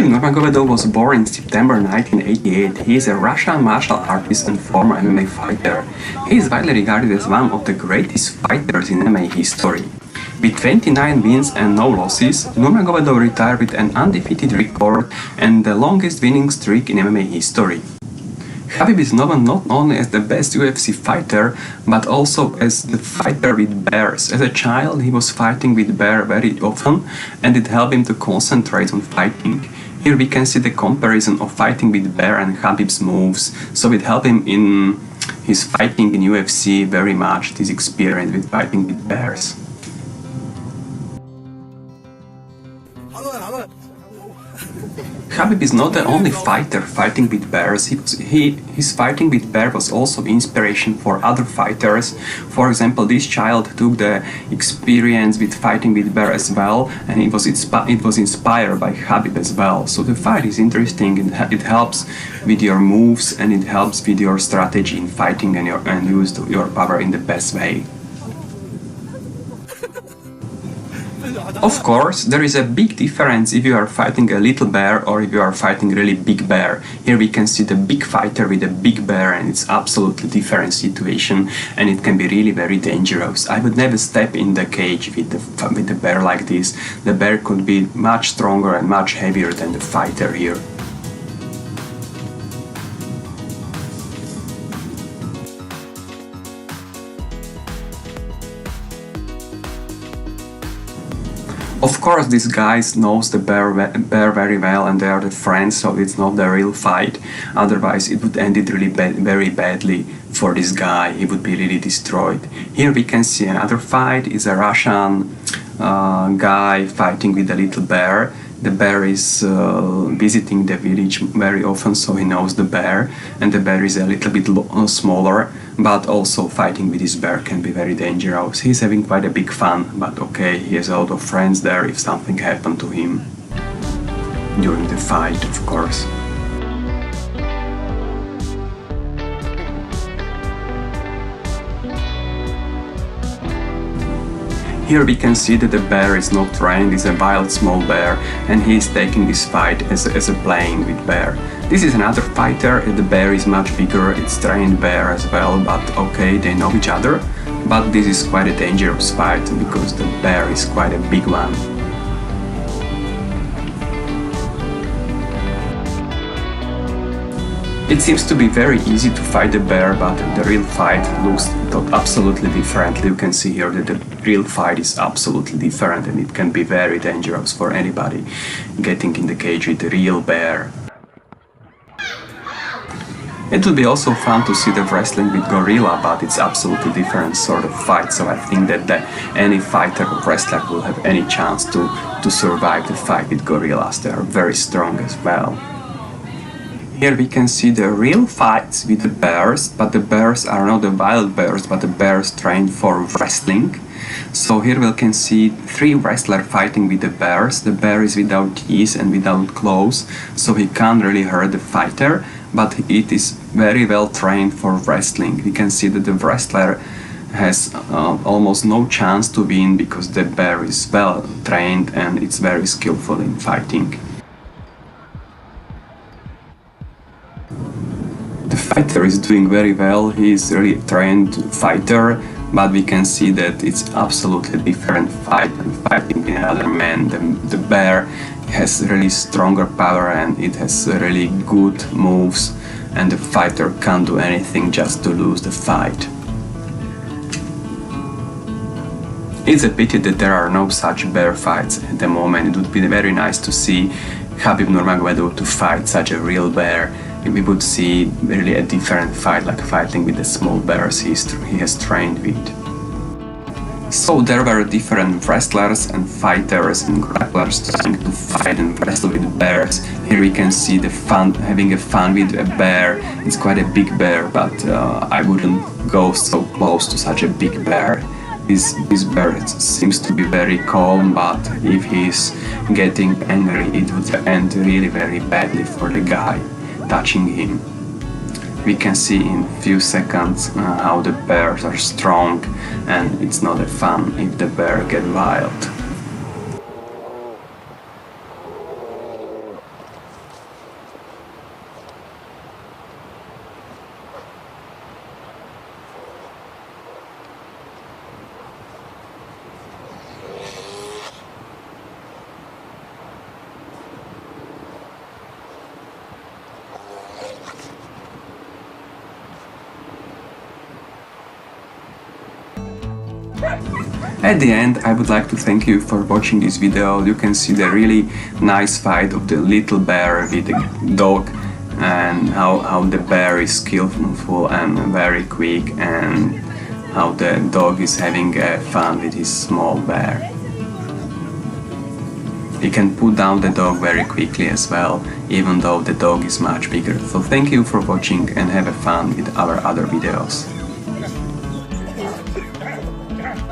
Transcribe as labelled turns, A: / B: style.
A: Khabib Nurmagomedov was born in September 1988. He is a Russian martial artist and former MMA fighter. He is widely regarded as one of the greatest fighters in MMA history. With 29 wins and no losses, Nurmagomedov retired with an undefeated record and the longest winning streak in MMA history. Khabib is known not only as the best UFC fighter, but also as the fighter with bears. As a child, he was fighting with bear very often, and it helped him to concentrate on fighting. Here we can see the comparison of fighting with bear and Khabib's moves, so it helped him in his fighting in UFC very much, this experience with fighting with bears. Khabib is not the only fighter fighting with bears. His fighting with bear was also inspiration for other fighters. For example, this child took the experience with fighting with bear as well, and it was inspired by Khabib as well. So the fight is interesting, and it helps with your moves, and it helps with your strategy in fighting and use your power in the best way. Of course, there is a big difference if you are fighting a little bear or if you are fighting a really big bear. Here we can see the big fighter with a big bear, and it's absolutely different situation, and it can be really very dangerous. I would never step in the cage with the bear like this. The bear could be much stronger and much heavier than the fighter here. Of course, this guy knows the bear very well, and they are the friends, so it's not the real fight. Otherwise, it would end it really very badly for this guy. He would be really destroyed. Here we can see another fight. It's a Russian guy fighting with a little bear. The bear is visiting the village very often, so he knows the bear, and the bear is a little bit smaller, but also fighting with this bear can be very dangerous. He's having quite a big fun, but okay, he has a lot of friends there if something happened to him during the fight, of course. Here we can see that the bear is not trained, it's a wild small bear, and he is taking this fight as a playing with bear. This is another fighter, the bear is much bigger, it's trained bear as well, but okay, they know each other. But this is quite a dangerous fight because the bear is quite a big one. It seems to be very easy to fight the bear, but the real fight looks absolutely different. You can see here that the real fight is absolutely different, and it can be very dangerous for anybody getting in the cage with the real bear. It will be also fun to see the wrestling with gorilla, but it's absolutely different sort of fight, so I think that any fighter or wrestler will have any chance to survive the fight with gorillas. They are very strong as well. Here we can see the real fights with the bears, but the bears are not the wild bears, but the bears trained for wrestling. So here we can see 3 wrestlers fighting with the bears. The bear is without teeth and without claws, so he can't really hurt the fighter, but it is very well trained for wrestling. We can see that the wrestler has almost no chance to win because the bear is well trained and it's very skillful in fighting. The fighter is doing very well, he is really a trained fighter, but we can see that it's absolutely different fight than fighting in another man. The bear has really stronger power and it has really good moves, and the fighter can't do anything just to lose the fight. It's a pity that there are no such bear fights at the moment. It would be very nice to see Khabib Nurmagomedov to fight such a real bear. We would see really a different fight, like fighting with the small bears he has trained with. So there were different wrestlers and fighters and grapplers trying to fight and wrestle with bears. Here we can see the fun, having a fun with a bear. It's quite a big bear, but I wouldn't go so close to such a big bear. This bear seems to be very calm, but if he's getting angry, it would end really very badly for the guy touching him. We can see in few seconds how the bears are strong, and it's not a fun if the bear get wild. At the end, I would like to thank you for watching this video. You can see the really nice fight of the little bear with the dog, and how the bear is skillful and very quick, and how the dog is having fun with his small bear. You can put down the dog very quickly as well, even though the dog is much bigger. So thank you for watching and have fun with our other videos.